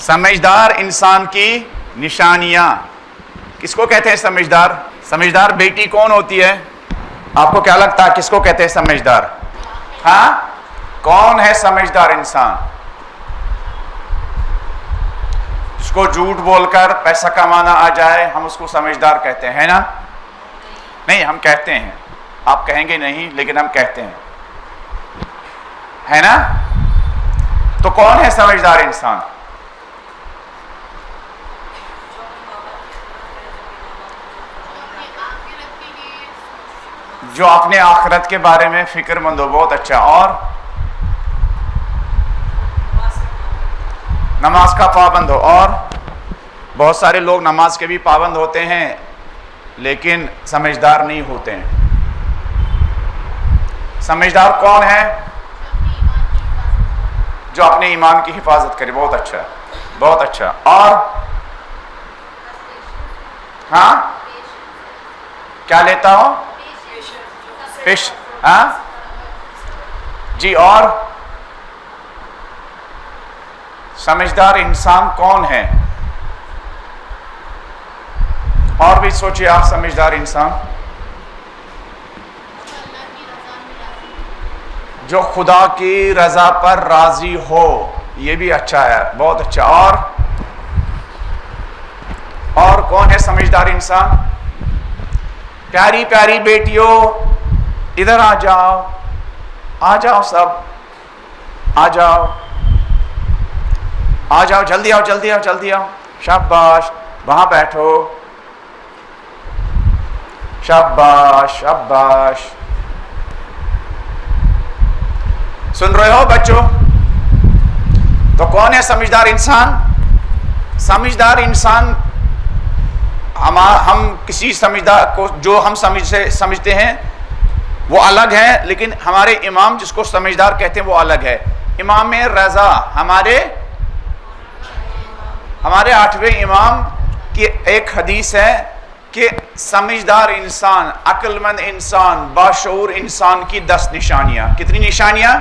سمجھدار انسان کی نشانیاں. کس کو کہتے ہیں سمجھدار؟ سمجھدار بیٹی کون ہوتی ہے؟ آپ کو کیا لگتا ہے کس کو کہتے ہیں سمجھدار؟ ہاں، کون ہے سمجھدار انسان؟ جس کو جھوٹ بول کر پیسہ کمانا آ جائے ہم اس کو سمجھدار کہتے ہیں نا؟ نہیں، ہم کہتے ہیں، آپ کہیں گے نہیں لیکن ہم کہتے ہیں، ہے نا؟ تو کون ہے سمجھدار انسان؟ جو اپنے آخرت کے بارے میں فکر مند ہو. بہت اچھا. اور نماز کا پابند ہو. اور بہت سارے لوگ نماز کے بھی پابند ہوتے ہیں لیکن سمجھدار نہیں ہوتے ہیں. سمجھدار کون ہے؟ جو اپنے ایمان کی حفاظت کرے. بہت اچھا، بہت اچھا. اور ہاں، کیا لیتا ہو؟ ہاں جی. اور سمجھدار انسان کون ہے؟ اور بھی سوچئے آپ. سمجھدار انسان جو خدا کی رضا پر راضی ہو. یہ بھی اچھا ہے، بہت اچھا. اور کون ہے سمجھدار انسان؟ پیاری پیاری بیٹیوں ادھر آ جاؤ، آ جاؤ، سب آ جاؤ، آ جاؤ، جلدی آؤ، جلدی آؤ، جلدی آؤ. شاباش، وہاں بیٹھو. شاباش شاباش. سن رہے ہو بچوں؟ تو کون ہے سمجھدار انسان؟ سمجھدار انسان ہم کسی سمجھدار کو جو ہم سمجھتے ہیں وہ الگ ہے، لیکن ہمارے امام جس کو سمجھدار کہتے ہیں وہ الگ ہے. امام رضا ہمارے 8ویں امام کی ایک حدیث ہے کہ سمجھدار انسان، عقل مند انسان، باشعور انسان کی 10 نشانیاں. کتنی نشانیاں؟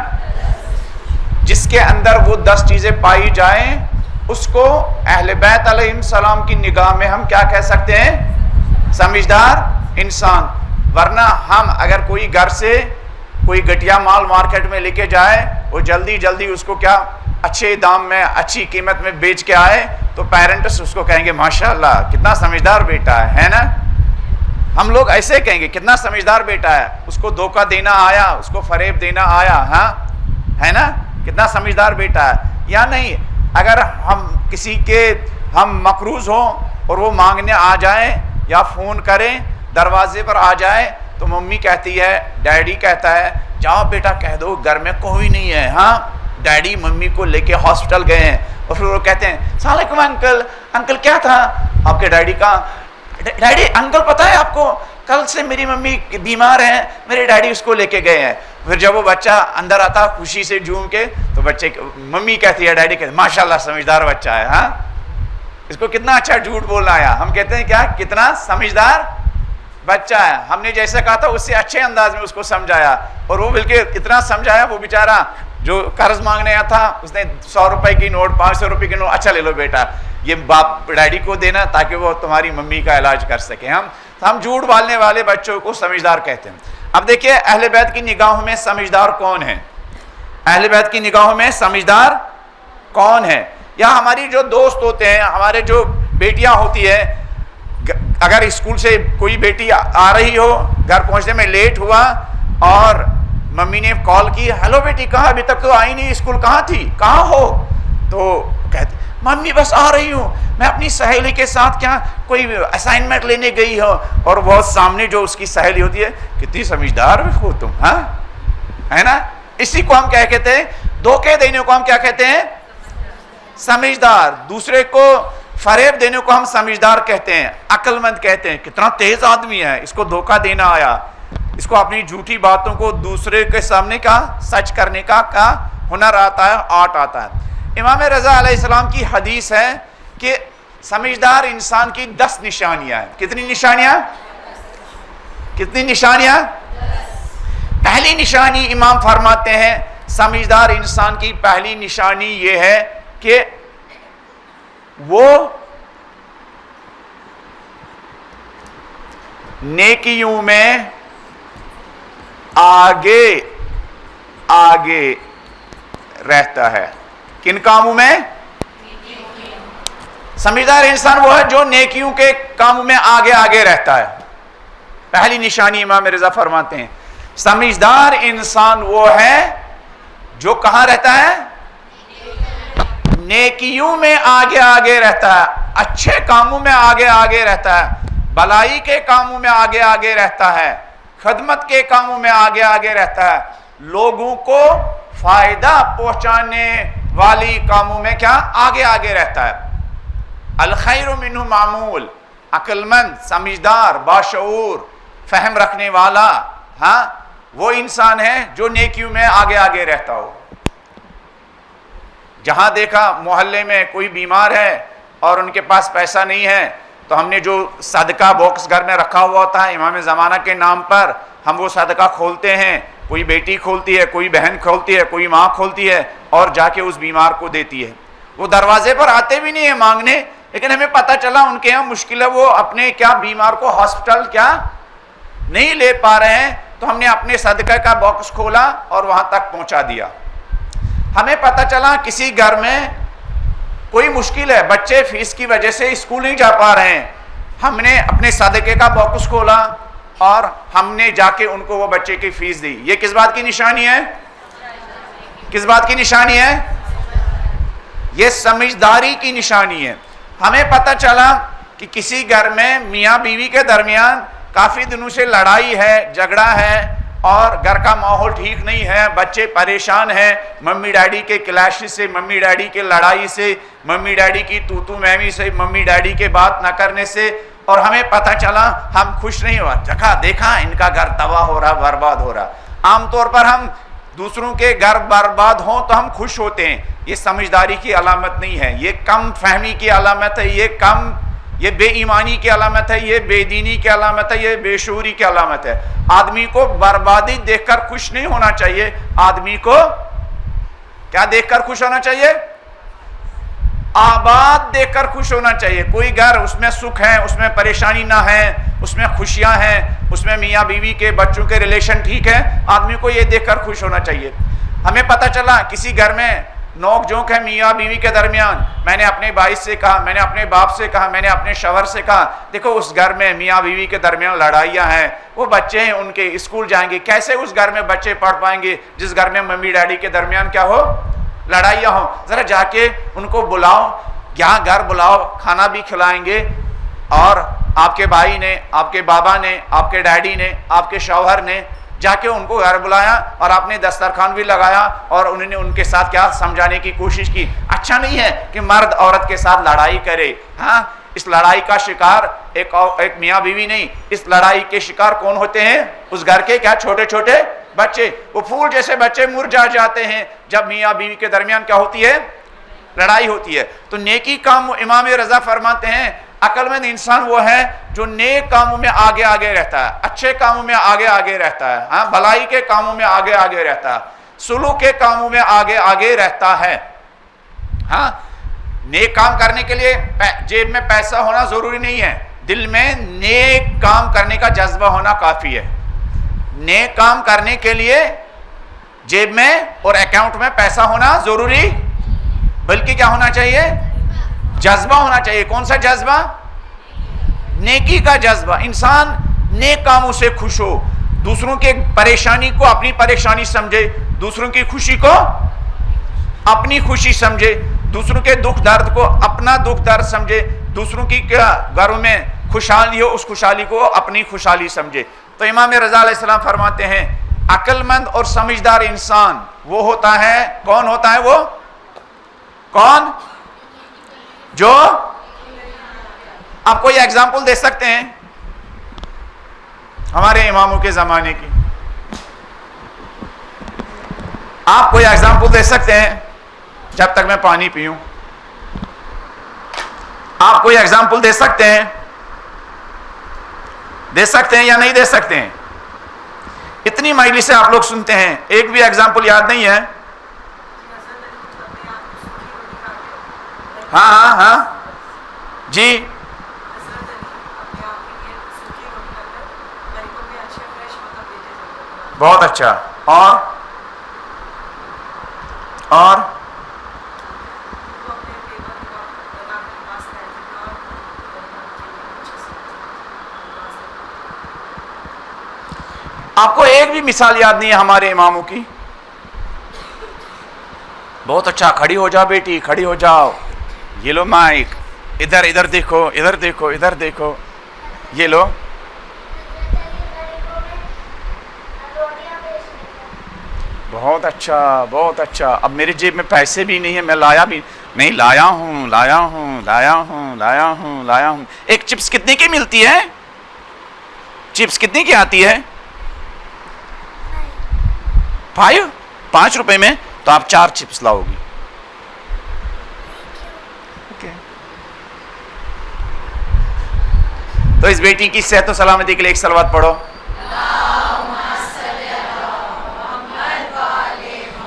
جس کے اندر وہ 10 چیزیں پائی جائیں اس کو اہل بیت علیہ السلام کی نگاہ میں ہم کیا کہہ سکتے ہیں؟ سمجھدار انسان. ورنہ ہم اگر کوئی گھر سے کوئی گٹیا مال مارکیٹ میں لے کے جائے، وہ جلدی جلدی اس کو کیا اچھے دام میں اچھی قیمت میں بیچ کے آئے تو پیرنٹس اس کو کہیں گے ماشاءاللہ کتنا سمجھدار بیٹا ہے نا؟ ہم لوگ ایسے کہیں گے کتنا سمجھدار بیٹا ہے. اس کو دھوکہ دینا آیا، اس کو فریب دینا آیا، ہاں ہے نا؟ کتنا سمجھدار بیٹا ہے. یا نہیں، اگر ہم کسی کے ہم مقروض ہوں اور وہ مانگنے آ جائیں یا فون کریں دروازے پر آ جائے تو ممی کہتی ہے، ڈیڈی کہتا ہے جاؤ بیٹا کہہ دو گھر میں کوئی نہیں ہے. ہاں، ڈیڈی ممی کو لے کے ہاسپٹل گئے ہیں اور پھر وہ کہتے ہیں السلام علیکم انکل. انکل کیا تھا؟ آپ کے ڈیڈی کا ڈیڈی انکل پتہ ہے آپ کو کل سے میری ممی بیمار ہیں، میرے ڈیڈی اس کو لے کے گئے ہیں. پھر جب وہ بچہ اندر آتا خوشی سے جھوم کے تو بچے ممی کہتی ہے، ڈیڈی کہتے ہیں ماشاءاللہ سمجھدار بچہ ہے. ہاں، اس کو کتنا اچھا جھوٹ بولنا آیا. ہم کہتے ہیں کیا کتنا سمجھدار بچہ ہے. ہم نے جیسے کہا تھا اس سے اچھے انداز میں اس کو سمجھایا اور وہ بلکہ اتنا سمجھایا وہ بیچارہ جو قرض مانگنے آیا تھا اس نے 100 روپے کی نوٹ 500 روپے کی نوٹ، اچھا لے لو بیٹا، یہ باپ ڈیڈی کو دینا تاکہ وہ تمہاری ممی کا علاج کر سکے. ہم جھوٹ بالنے والے بچوں کو سمجھدار کہتے ہیں. اب دیکھیے اہل بیت کی نگاہوں میں سمجھدار کون ہے؟ اہل بیت کی نگاہوں میں سمجھدار کون ہے؟ یا ہماری جو دوست ہوتے ہیں، ہمارے جو بیٹیاں ہوتی ہے، اگر اسکول سے کوئی بیٹی آ رہی ہو، گھر پہنچنے میں لیٹ ہوا اور ممی نے کال کی، ہیلو بیٹی کہاں، ابھی تک تو آئی نہیں، اسکول کہاں تھی، کہاں ہو؟ تو کہتے ممی بس آ رہی ہوں، میں اپنی سہیلی کے ساتھ کیا کوئی اسائنمنٹ لینے گئی ہو. اور بہت سامنے جو اس کی سہیلی ہوتی ہے، کتنی سمجھدار ہو تم، ہاں ہے نا؟ اسی کو ہم کیا کہتے ہیں؟ دھوکے دینے کو ہم کیا کہتے ہیں؟ سمجھدار. دوسرے کو فریب دینے کو ہم سمجھدار کہتے ہیں، عقل مند کہتے ہیں. کتنا تیز آدمی ہے، اس کو دھوکہ دینا آیا، اس کو اپنی جھوٹی باتوں کو دوسرے کے سامنے کا سچ کرنے کا ہنر آتا ہے، آرٹ آتا ہے. امام رضا علیہ السلام کی حدیث ہے کہ سمجھدار انسان کی 10 نشانیاں ہیں. کتنی نشانیاں؟ کتنی نشانیاں؟ پہلی نشانی امام فرماتے ہیں سمجھدار انسان کی پہلی نشانی یہ ہے کہ وہ نیکیوں میں آگے آگے رہتا ہے. کن کاموں میں؟ سمجھدار انسان وہ ہے جو نیکیوں کے کاموں میں آگے آگے رہتا ہے. پہلی نشانی امام رضا فرماتے ہیں سمجھدار انسان وہ ہے جو کہاں رہتا ہے؟ نیکیوں میں آگے آگے رہتا ہے، اچھے کاموں میں آگے آگے رہتا ہے، بھلائی کے کاموں میں آگے آگے رہتا ہے، خدمت کے کاموں میں آگے آگے رہتا ہے، لوگوں کو فائدہ پہنچانے والی کاموں میں کیا آگے آگے رہتا ہے. الخیر منہ معمول، عقل مند، سمجھدار، باشعور، فہم رکھنے والا، ہاں وہ انسان ہے جو نیکیوں میں آگے آگے رہتا ہو. جہاں دیکھا محلے میں کوئی بیمار ہے اور ان کے پاس پیسہ نہیں ہے تو ہم نے جو صدقہ باکس گھر میں رکھا ہوا ہوتا ہے امام زمانہ کے نام پر، ہم وہ صدقہ کھولتے ہیں. کوئی بیٹی کھولتی ہے، کوئی بہن کھولتی ہے، کوئی ماں کھولتی ہے اور جا کے اس بیمار کو دیتی ہے. وہ دروازے پر آتے بھی نہیں ہیں مانگنے، لیکن ہمیں پتہ چلا ان کے یہاں مشکل ہے، وہ اپنے کیا بیمار کو ہاسپٹل کیا نہیں لے پا رہے ہیں، تو ہم نے اپنے صدقہ کا باکس کھولا اور وہاں تک پہنچا دیا. ہمیں پتہ چلا کسی گھر میں کوئی مشکل ہے، بچے فیس کی وجہ سے اسکول نہیں جا پا رہے ہیں، ہم نے اپنے صدقے کا باکس کھولا اور ہم نے جا کے ان کو وہ بچے کی فیس دی. یہ کس بات کی نشانی ہے؟ کس بات کی نشانی ہے؟ یہ سمجھداری کی نشانی ہے. ہمیں پتہ چلا کہ کسی گھر میں میاں بیوی کے درمیان کافی دنوں سے لڑائی ہے، جھگڑا ہے اور گھر کا ماحول ٹھیک نہیں ہے، بچے پریشان ہیں ممی ڈیڈی کے کلیش سے، ممی ڈیڈی کے لڑائی سے، ممی ڈیڈی کی تو میمی سے، ممی ڈیڈی کے بات نہ کرنے سے، اور ہمیں پتہ چلا ہم خوش نہیں ہوا. دیکھا ان کا گھر تباہ ہو رہا، برباد ہو رہا. عام طور پر ہم دوسروں کے گھر برباد ہوں تو ہم خوش ہوتے ہیں. یہ سمجھداری کی علامت نہیں ہے، یہ کم فہمی کی علامت ہے، یہ بے ایمانی کی علامت ہے، یہ بے دینی کی علامت ہے، یہ بے شعوری کی علامت ہے. آدمی کو بربادی دیکھ کر خوش نہیں ہونا چاہیے، آدمی کو کیا دیکھ کر خوش ہونا چاہیے؟ آباد دیکھ کر خوش ہونا چاہیے. کوئی گھر اس میں سکھ ہے، اس میں پریشانی نہ ہے، اس میں خوشیاں ہیں، اس میں میاں بیوی کے بچوں کے ریلیشن ٹھیک ہے، آدمی کو یہ دیکھ کر خوش ہونا چاہیے. ہمیں پتہ چلا کسی گھر میں نوک جھونک ہے میاں بیوی کے درمیان، میں نے اپنے بھائی سے کہا، میں نے اپنے باپ سے کہا، میں نے اپنے شوہر سے کہا دیکھو اس گھر میں میاں بیوی کے درمیان لڑائیاں ہیں، وہ بچے ہیں ان کے اسکول جائیں گے، کیسے اس گھر میں بچے پڑھ پائیں گے جس گھر میں ممی ڈیڈی کے درمیان کیا ہو؟ لڑائیاں ہوں. ذرا جا کے ان کو بلاؤ، یہاں گھر بلاؤ، کھانا بھی کھلائیں گے، اور آپ کے بھائی نے، آپ کے بابا نے، آپ کے ڈیڈی نے، آپ کے شوہر نے جا کے ان کو گھر بلایا اور آپ نے دسترخوان بھی لگایا اور انہوں نے ان کے ساتھ کیا سمجھانے کی کوشش کی. اچھا نہیں ہے کہ مرد عورت کے ساتھ لڑائی کرے. ہاں اس لڑائی کا شکار ایک میاں بیوی نہیں، اس لڑائی کے شکار کون ہوتے ہیں؟ اس گھر کے کیا چھوٹے چھوٹے بچے. وہ پھول جیسے بچے مرجھا جاتے ہیں جب میاں بیوی کے درمیان کیا ہوتی ہے؟ لڑائی ہوتی ہے. تو نیکی کام امام رضا فرماتے ہیں عقل مند انسان وہ ہے جو نیک کاموں میں آگے آگے رہتا ہے، اچھے کاموں میں آگے آگے رہتا ہے، ہاں بھلائی کے کاموں میں آگے آگے رہتا ہے، سلوک کے کاموں میں آگے آگے رہتا ہے. ہاں نیک کام کرنے کے لیے جیب میں پیسہ ہونا ضروری نہیں ہے، دل میں نیک کام کرنے کا جذبہ ہونا کافی ہے. نیک کام کرنے کے لیے جیب میں اور اکاؤنٹ میں پیسہ ہونا ضروری، بلکہ کیا ہونا چاہیے؟ جذبہ ہونا چاہیے. کون سا جذبہ؟ نیکی کا جذبہ. انسان نیک کاموں سے خوش ہو، دوسروں کے پریشانی کو اپنی پریشانی سمجھے، دوسروں کی خوشی کو اپنی خوشی سمجھے، دوسروں کے دکھ درد کو اپنا دکھ درد سمجھے، دوسروں کی کیا گھروں میں خوشحالی ہو اس خوشحالی کو اپنی خوشحالی سمجھے. تو امام رضا علیہ السلام فرماتے ہیں عقل مند اور سمجھدار انسان وہ ہوتا ہے، کون ہوتا ہے وہ؟ کون؟ جو آپ کوئی ایگزامپل دے سکتے ہیں ہمارے اماموں کے زمانے کی؟ آپ کوئی ایگزامپل دے سکتے ہیں؟ جب تک میں پانی پیوں آپ کوئی ایگزامپل دے سکتے ہیں؟ دے سکتے ہیں یا نہیں دے سکتے ہیں؟ اتنی مجلسیں آپ لوگ سنتے ہیں، ایک بھی ایگزامپل یاد نہیں ہے؟ ہاں ہاں ہاں جی بہت اچھا. اور آپ کو ایک بھی مثال یاد نہیں ہے ہمارے اماموں کی؟ بہت اچھا. کھڑی ہو جاؤ بیٹی, کھڑی ہو جاؤ. یہ لو مائک, ادھر دیکھو, ادھر دیکھو, ادھر دیکھو. یہ لو. بہت اچھا, بہت اچھا. اب میری جیب میں پیسے بھی نہیں ہیں, میں لایا بھی نہیں. لایا ہوں. ایک چپس کتنے کی ملتی ہے؟ چپس کتنے کی آتی ہے؟ 5 روپے میں. تو آپ 4 چپس لاؤ گی. تو اس بیٹی کی صحت و سلامتی کے لیے ایک صلوات پڑھو.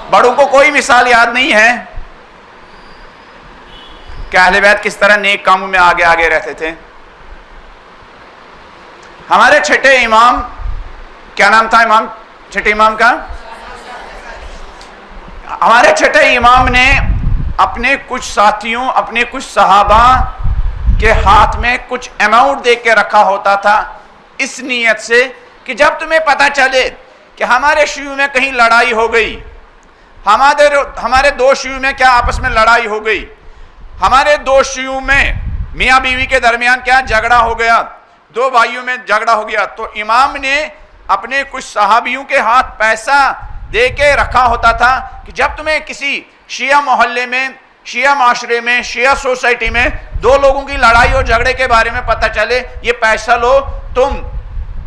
بڑوں کو کوئی مثال یاد نہیں ہے کہ اہل بیت کس طرح نیک کاموں میں آگے آگے رہتے تھے. ہمارے چھٹے امام, کیا نام تھا امام چھٹے امام کا؟ ہمارے چھٹے امام نے اپنے کچھ ساتھیوں, اپنے کچھ صحابہ کے ہاتھ میں کچھ اماؤنٹ دے کے رکھا ہوتا تھا, اس نیت سے کہ جب تمہیں پتا چلے کہ ہمارے شیعوں میں کہیں لڑائی ہو گئی, ہمارے 2 شیعوں میں کیا آپس میں لڑائی ہو گئی, ہمارے 2 شیعوں میں میاں بیوی کے درمیان کیا جھگڑا ہو گیا, 2 بھائیوں میں جھگڑا ہو گیا, تو امام نے اپنے کچھ صحابیوں کے ہاتھ پیسہ دے کے رکھا ہوتا تھا کہ جب تمہیں کسی شیعہ محلے میں, شیعہ معاشرے میں, شیعہ سوسائٹی میں 2 لوگوں کی لڑائی اور جھگڑے کے بارے میں پتہ چلے, یہ پیسہ لو, تم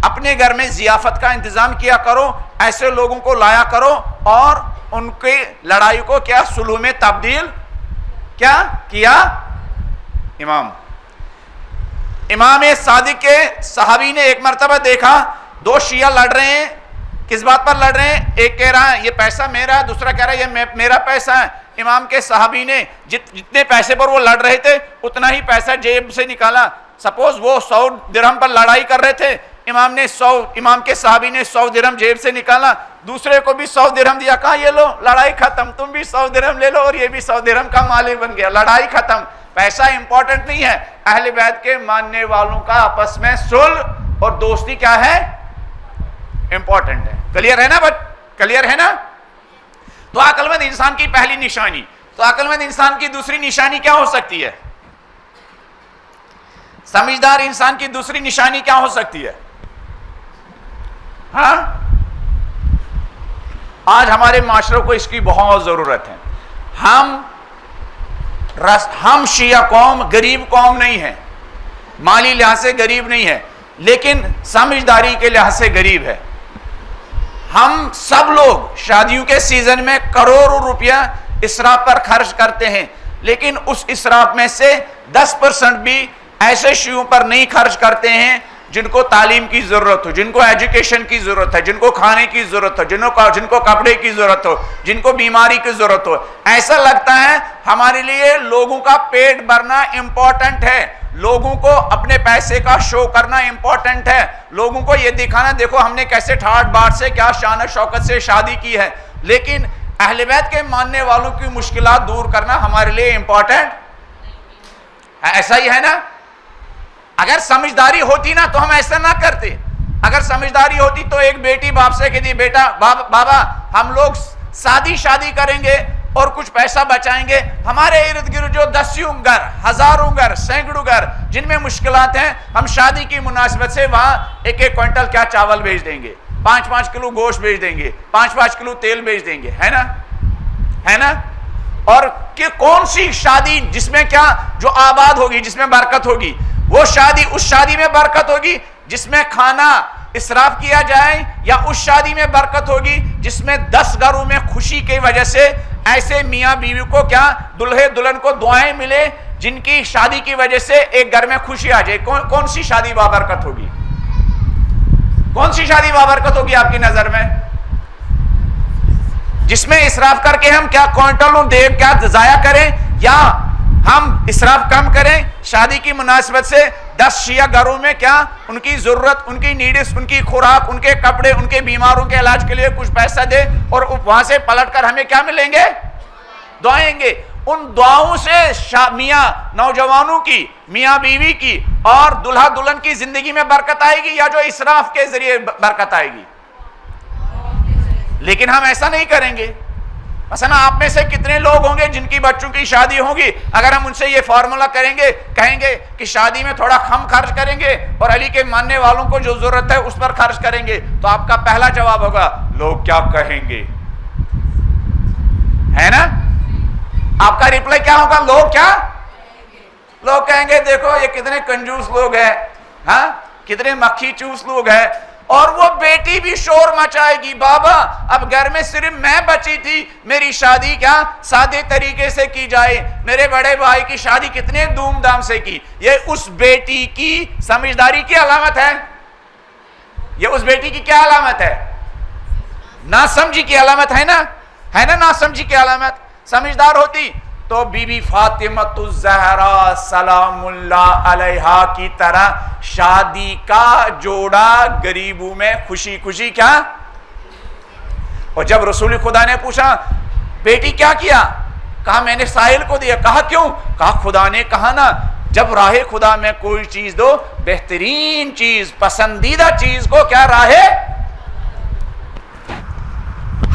اپنے گھر میں ضیافت کا انتظام کیا کرو, ایسے لوگوں کو لایا کرو اور ان کی لڑائی کو کیا سلو میں تبدیل کیا کیا. امام صادق کے صحابی نے ایک مرتبہ دیکھا 2 شیعہ لڑ رہے ہیں. کس بات پر لڑ رہے ہیں؟ ایک کہہ رہا ہے یہ پیسہ میرا ہے, دوسرا کہہ رہا ہے یہ میرا پیسہ ہے. امام کے صحابی نے جتنے پیسے پر وہ لڑ رہے تھے اتنا ہی پیسہ جیب سے نکالا. سپوز وہ 100 درہم پر لڑائی کر رہے تھے, امام کے صحابی نے 100 درہم جیب سے نکالا, دوسرے کو بھی 100 درہم دیا, کہا یہ لو لڑائی ختم, تم بھی 100 درہم لے لو اور یہ بھی 100 درہم کا مالک بن گیا, لڑائی ختم. پیسہ امپورٹنٹ نہیں ہے, اہل بیت کے ماننے والوں کا آپس میں صلح اور دوستی کیا ہے؟ امپورٹنٹ ہے. کلیئر ہے نا کلیئر ہے نا؟ تو عقل مند انسان کی پہلی نشانی. تو عقل مند انسان کی دوسری نشانی کیا ہو سکتی ہے؟ سمجھدار انسان کی دوسری نشانی کیا ہو سکتی ہے؟ ہاں, آج ہمارے معاشرے کو اس کی بہت ضرورت ہے. ہم شیعہ قوم غریب قوم نہیں ہے, مالی لحاظ سے غریب نہیں ہے, لیکن سمجھداری کے لحاظ سے غریب ہے. ہم سب لوگ شادیوں کے سیزن میں کروڑوں روپیہ اسراف پر خرچ کرتے ہیں, لیکن اس اسراف میں سے 10% بھی ایسے شیعوں پر نہیں خرچ کرتے ہیں جن کو تعلیم کی ضرورت ہو, جن کو ایجوکیشن کی ضرورت ہے, جن کو کھانے کی ضرورت ہو, جن کو کپڑے کی ضرورت ہو, جن کو بیماری کی ضرورت ہو. ایسا لگتا ہے ہمارے لیے لوگوں کا پیٹ بھرنا امپورٹنٹ ہے, لوگوں کو اپنے پیسے کا شو کرنا امپورٹنٹ ہے, لوگوں کو یہ دکھانا دیکھو ہم نے کیسے ٹھاٹ باٹ سے کیا شان و شوکت سے شادی کی ہے. لیکن اہل بیت کے ماننے والوں کی مشکلات دور کرنا ہمارے لیے امپورٹنٹ ہے. ایسا ہی ہے نا؟ اگر سمجھداری ہوتی نا تو ہم ایسا نہ کرتے. اگر سمجھداری ہوتی تو ایک بیٹی باپ سے کہتی بیٹا بابا ہم لوگ سادی شادی کریں گے اور کچھ پیسہ بچائیں گے, ہمارے ارد گرد جو 10 گھر, 1000 گھر, سینکڑوں گھر جن میں مشکلات ہیں, ہم شادی کی مناسبت سے وہاں 1-1 کوئنٹل کیا چاول بھیج دیں گے, 5-5 کلو گوشت بھیج دیں گے, 5-5 کلو تیل بھیج دیں گے, ہے نا ہے نا. اور کہ کون سی شادی جس میں کیا جو آباد ہوگی, جس میں برکت ہوگی, وہ شادی اس شادی میں برکت ہوگی جس میں کھانا اسراف کیا جائے, یا اس شادی میں برکت ہوگی جس میں 10 گھروں میں خوشی کی وجہ سے ایسے میاں بیوی کو کیا دلہے دلہن کو دعائیں ملے جن کی شادی کی وجہ سے ایک گھر میں خوشی آ جائے. کون سی شادی بابرکت ہوگی؟ کون سی شادی بابرکت ہوگی آپ کی نظر میں؟ جس میں اسراف کر کے ہم کیا کوئنٹلوں دیو کیا ضائع کریں, یا ہم اسراف کم کریں شادی کی مناسبت سے 10 شیعہ گھروں میں کیا ان کی ضرورت، ان کی نیڈس، ان کی خوراک، ان کے کپڑے، ان کے بیماروں کے علاج کے لیے کچھ پیسہ دے، اور وہاں سے پلٹ کر ہمیں کیا ملیں گے؟ دعائیں گے۔ ان دعاؤں سے میاں نوجوانوں کی، میاں بیوی کی اور دلہا دلہن کی زندگی میں برکت آئے گی، یا جو اسراف کے ذریعے برکت آئے گی؟ لیکن ہم ایسا نہیں کریں گے۔ مثلا آپ میں سے کتنے لوگ ہوں گے جن کی بچوں کی شادی ہوگی، اگر ہم ان سے یہ فارمولا کریں گے، کہیں گے کہ شادی میں تھوڑا کم خرچ کریں گے اور علی کے ماننے والوں کو جو ضرورت ہے اس پر خرچ کریں گے، تو آپ کا پہلا جواب ہوگا لوگ کیا کہیں گے، ہے نا؟ آپ کا ریپلائی کیا ہوگا؟ لوگ کیا؟ لوگ کہیں گے دیکھو یہ کتنے کنجوس لوگ ہیں، ہاں کتنے مکھی چوس لوگ ہیں۔ اور وہ بیٹی بھی شور مچائے گی، بابا اب گھر میں صرف میں بچی تھی، میری شادی کیا سادے طریقے سے کی جائے، میرے بڑے بھائی کی شادی کتنے دھوم دھام سے کی۔ یہ اس بیٹی کی سمجھداری کی علامت ہے، یہ اس بیٹی کی کیا علامت ہے؟ ناسمجھی کی علامت ہے نا، ہے نا ناسمجھی کی علامت۔ سمجھدار ہوتی تو بی بی فاطمہ الزہرا سلام اللہ علیہا کی طرح شادی کا جوڑا غریبوں میں خوشی خوشی کیا۔ اور جب رسول خدا نے پوچھا بیٹی کیا کیا، کہا میں نے سائل کو دیا۔ کہا کیوں؟ کہا خدا نے کہا نا جب راہ خدا میں کوئی چیز دو، بہترین چیز، پسندیدہ چیز کو کیا راہ۔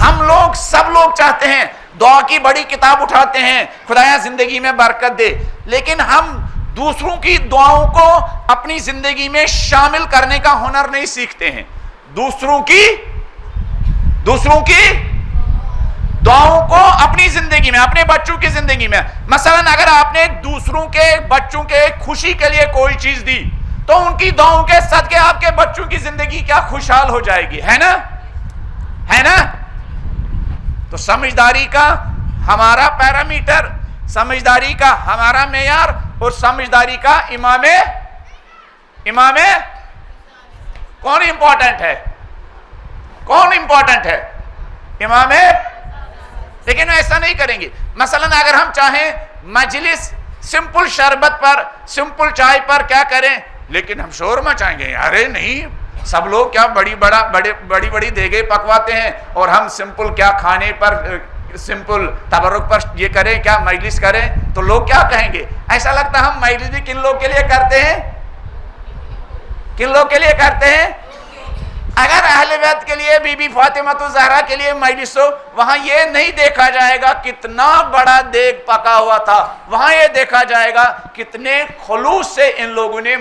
ہم لوگ سب لوگ چاہتے ہیں دعا کی بڑی کتاب اٹھاتے ہیں، خدایا زندگی میں برکت دے، لیکن ہم دوسروں کی دعاؤں کو اپنی زندگی میں شامل کرنے کا ہنر نہیں سیکھتے ہیں۔ دوسروں کی دعاؤں کو اپنی زندگی میں، اپنے بچوں کی زندگی میں، مثلا اگر آپ نے دوسروں کے بچوں کے خوشی کے لیے کوئی چیز دی تو ان کی دعاؤں کے صدقے آپ کے بچوں کی زندگی کیا خوشحال ہو جائے گی، ہے نا، ہے نا؟ تو سمجھداری کا ہمارا پیرامیٹر، سمجھداری کا ہمارا معیار، اور سمجھداری کا امام کون امپورٹنٹ ہے؟ کون امپورٹنٹ ہے؟ امام۔ لیکن ایسا نہیں کریں گے۔ مثلا اگر ہم چاہیں مجلس سمپل شربت پر، سمپل چائے پر کیا کریں، لیکن ہم شور مچائیں گے، ارے نہیں سب لوگ کیا بڑی بڑی دیگیں پکواتے ہیں اور ہم سمپل کیا کھانے پر، سمپل تبرک پر یہ کریں، کیا مجلس کریں، تو لوگ کیا کہیں گے؟ ایسا لگتا ہے ہم مجلس بھی کن لوگ کے لیے کرتے ہیں؟ کن لوگ کے لیے کرتے ہیں؟ اگر اہل بیت کے لیے، بی بی فاطمہ الزہرا کے لیے مجلس ہو، وہاں یہ نہیں دیکھا جائے گا کتنا بڑا دیگ پکا ہوا تھا، وہاں یہ دیکھا جائے گا کتنے خلوص سے ان لوگوں نے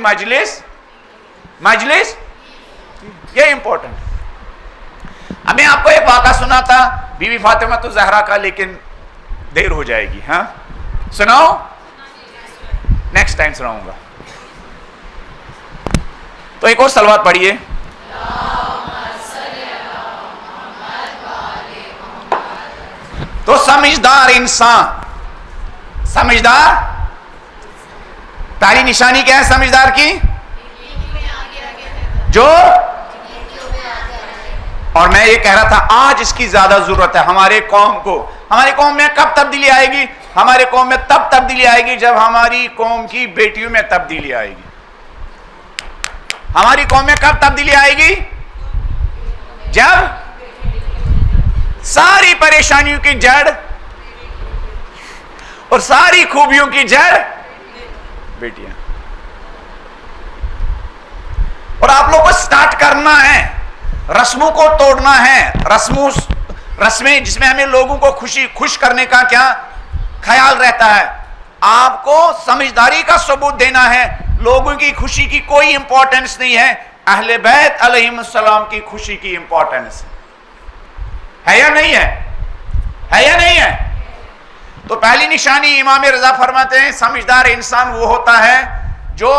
مجلس یہ امپورٹنٹ۔ اب میں آپ کو ایک واقعہ سنا تھا بی بی فاطمہ الزہرا کا، لیکن دیر ہو جائے گی، ہاں سناؤ، نیکسٹ ٹائم سناؤں گا۔ تو ایک اور صلوات پڑھیے۔ تو سمجھدار انسان، سمجھدار پہلی نشانی کیا ہے سمجھدار کی؟ جو، اور میں یہ کہہ رہا تھا آج اس کی زیادہ ضرورت ہے ہمارے قوم کو۔ ہماری قوم میں کب تبدیلی آئے گی؟ ہمارے قوم میں تب تبدیلی آئے گی جب ہماری قوم کی بیٹیوں میں تبدیلی آئے گی۔ ہماری قوم میں کب تبدیلی آئے گی؟ جب ساری پریشانیوں کی جڑ اور ساری خوبیوں کی جڑ بیٹیاں۔ اور آپ لوگوں کو سٹارٹ کرنا ہے، رسموں کو توڑنا ہے، رسمیں جس میں ہمیں لوگوں کو خوش کرنے کا کیا خیال رہتا ہے، آپ کو سمجھداری کا ثبوت دینا ہے۔ لوگوں کی خوشی کی کوئی امپورٹنس نہیں ہے، اہل بیت علیہم السلام کی خوشی کی امپورٹنس ہے یا نہیں ہے؟ ہے یا نہیں ہے؟ تو پہلی نشانی امام رضا فرماتے ہیں سمجھدار انسان وہ ہوتا ہے جو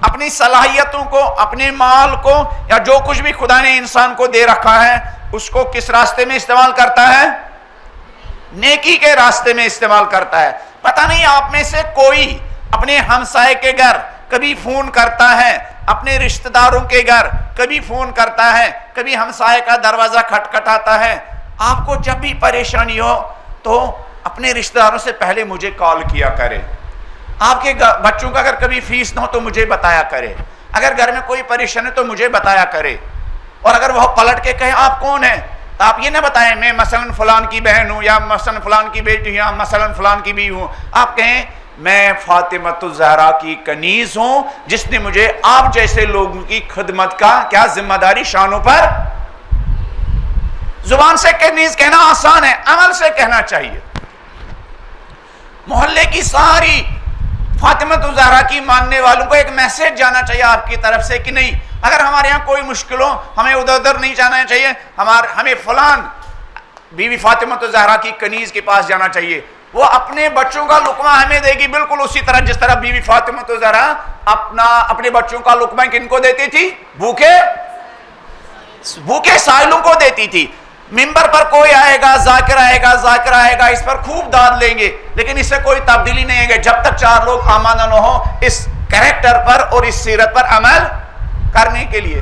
اپنی صلاحیتوں کو، اپنے مال کو، یا جو کچھ بھی خدا نے انسان کو دے رکھا ہے اس کو کس راستے میں استعمال کرتا ہے؟ نیکی کے راستے میں استعمال کرتا ہے۔ پتہ نہیں آپ میں سے کوئی اپنے ہمسائے کے گھر کبھی فون کرتا ہے، اپنے رشتہ داروں کے گھر کبھی فون کرتا ہے، کبھی ہمسائے کا دروازہ کھٹکھٹاتا ہے۔ آپ کو جب بھی پریشانی ہو تو اپنے رشتہ داروں سے پہلے مجھے کال کیا کرے، آپ کے بچوں کا اگر کبھی فیس نہ ہو تو مجھے بتایا کرے، اگر گھر میں کوئی پریشانی تو مجھے بتایا کرے، اور اگر وہ پلٹ کے کہے آپ کون ہیں تو آپ یہ نہ بتائیں میں مثلا فلان کی بہن ہوں یا مثلا فلان کی بیٹی ہوں یا مثلا فلان کی بیوی ہوں، آپ کہیں میں فاطمۃ الزہرا کی کنیز ہوں جس نے مجھے آپ جیسے لوگوں کی خدمت کا کیا ذمہ داری شانوں پر۔ زبان سے کنیز کہنا آسان ہے، عمل سے کہنا چاہیے۔ محلے کی ساری فاطمۃ الزہرا کی ماننے والوں کو ایک میسج جانا چاہیے آپ کی طرف سے کہ نہیں، اگر ہمارے ہاں کوئی مشکل ہو ہمیں ادھر ادھر نہیں جانا چاہیے، ہمیں فلان بیوی فاطمۃ الزہرا کی کنیز کے پاس جانا چاہیے، وہ اپنے بچوں کا لقمہ ہمیں دے گی بالکل اسی طرح جس طرح بیوی فاطمۃ الزہرا اپنے بچوں کا لقمہ کن کو دیتی تھی؟ بھوکے سائلوں کو دیتی تھی۔ ممبر پر کوئی آئے گا، ذاکر آئے گا، اس پر خوب داد لیں گے، لیکن اس سے کوئی تبدیلی نہیں ہے گا جب تک چار لوگ آمادہ نہ ہو اس کریکٹر پر اور اس سیرت پر عمل کرنے کے لیے،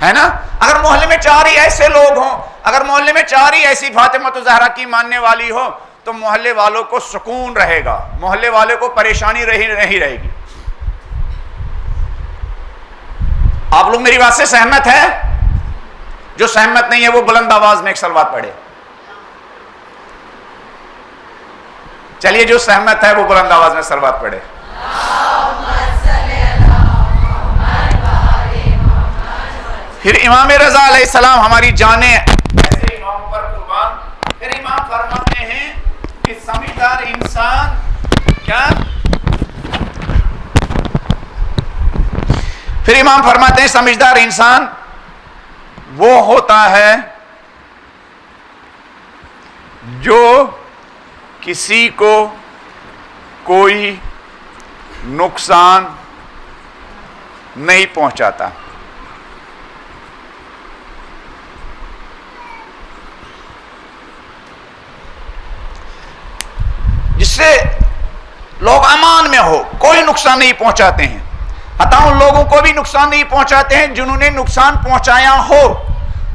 ہے نا؟ اگر محلے میں چار ہی ایسے لوگ ہوں، اگر محلے میں چار ہی ایسی فاطمۃ الزہرا کی ماننے والی ہو تو محلے والوں کو سکون رہے گا، محلے والے کو پریشانی نہیں رہے گی۔ آپ لوگ میری بات سے سہمت ہیں؟ جو سہمت نہیں ہے وہ بلند آواز میں ایک صلوات پڑھے۔ چلیے جو سہمت ہے وہ بلند آواز میں صلوات پڑھے۔ پھر امام رضا علیہ السلام ہماری جانیں ایسے امام پر قربان، پھر امام فرماتے ہیں کہ سمجھدار انسان کیا؟ پھر امام فرماتے ہیں سمجھدار انسان وہ ہوتا ہے جو کسی کو کوئی نقصان نہیں پہنچاتا، جس سے لوگ امان میں ہو، کوئی نقصان نہیں پہنچاتے ہیں، حتیٰ ان لوگوں کو بھی نقصان نہیں پہنچاتے ہیں جنہوں نے نقصان پہنچایا ہو،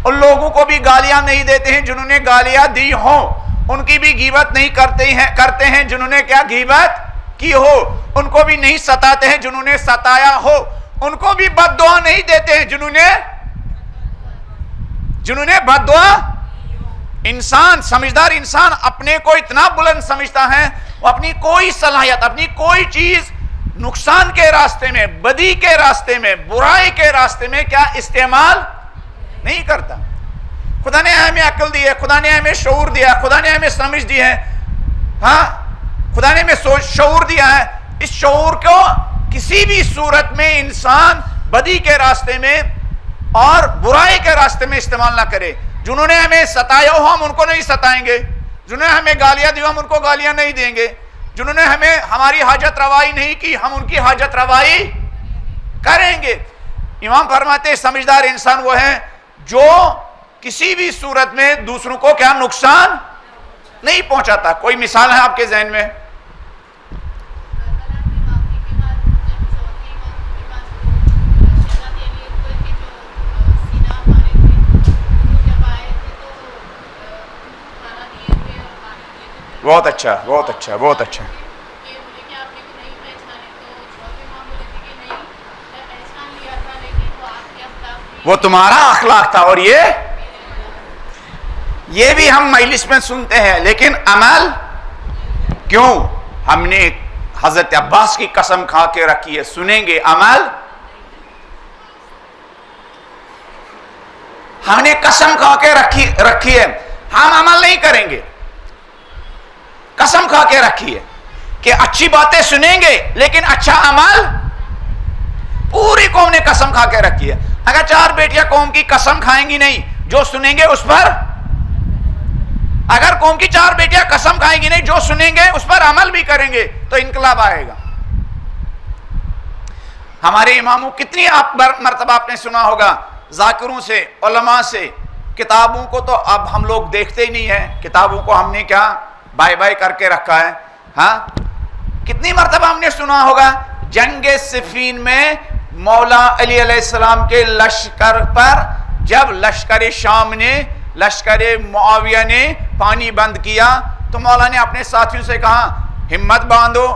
ان لوگوں کو بھی گالیاں نہیں دیتے ہیں جنہوں نے گالیاں دی ہوں، ان کی بھی غیبت نہیں کرتے ہیں جنہوں نے کیا غیبت کی ہو، ان کو بھی نہیں ستاتے ہیں جنہوں نے ستایا ہو، ان کو بھی بد دعا نہیں دیتے ہیں جنہوں نے بد دعا۔ انسان سمجھدار انسان اپنے کو اتنا بلند سمجھتا ہے، وہ اپنی کوئی صلاحیت، اپنی کوئی چیز نقصان کے راستے میں، بدی کے راستے میں، برائی کے راستے میں کیا استعمال نہیں کرتا۔ خدا نے ہمیں عقل دی ہے، خدا نے ہمیں شعور دیا، خدا نے ہمیں سمجھ دی ہے، ہاں خدا نے ہمیں شعور دیا ہے، اس شعور کو کسی بھی صورت میں انسان بدی کے راستے میں اور برائی کے راستے میں استعمال نہ کرے۔ جنہوں نے ہمیں ستایا ہو ہم ان کو نہیں ستائیں گے، جنہوں نے ہمیں گالیاں دی ہم ان کو گالیاں نہیں دیں گے، جنہوں نے ہماری حاجت روائی نہیں کی ہم ان کی حاجت روائی کریں گے۔ امام فرماتے ہیں سمجھدار انسان وہ ہے جو کسی بھی صورت میں دوسروں کو کیا نقصان نہیں پہنچاتا۔ کوئی مثال ہے آپ کے ذہن میں؟ بہت اچھا، بہت اچھا، بہت اچھا۔ وہ تمہارا اخلاق تھا، اور یہ بھی ہم مجلس میں سنتے ہیں، لیکن عمل کیوں؟ ہم نے حضرت عباس کی قسم کھا کے رکھی ہے، سنیں گے عمل، ہم نے قسم کھا کے رکھی ہے ہم عمل نہیں کریں گے، قسم کھا کے رکھی ہے کہ اچھی باتیں سنیں گے لیکن اچھا عمل، پوری قوم نے قسم کھا کے رکھی ہے۔ اگر چار بیٹیاں قوم کی قسم کھائیں گی نہیں، جو سنیں گے اس پر، اگر قوم کی چار بیٹیاں قسم کھائیں گی نہیں، جو سنیں گے اس پر عمل بھی کریں گے تو انقلاب آئے گا۔ ہمارے اماموں کتنی مرتبہ آپ نے سنا ہوگا ذاکروں سے، علماء سے، کتابوں کو تو اب ہم لوگ دیکھتے ہی نہیں ہیں، کتابوں کو ہم نے کیا بائی بائی کر کے رکھا ہے، ہاں کتنی مرتبہ ہم نے سنا ہوگا جنگ صفین میں مولا علی علیہ السلام کے لشکر پر جب لشکر شام نے، لشکر معاویہ نے پانی بند کیا تو مولا نے اپنے ساتھیوں سے کہا ہمت باندھو،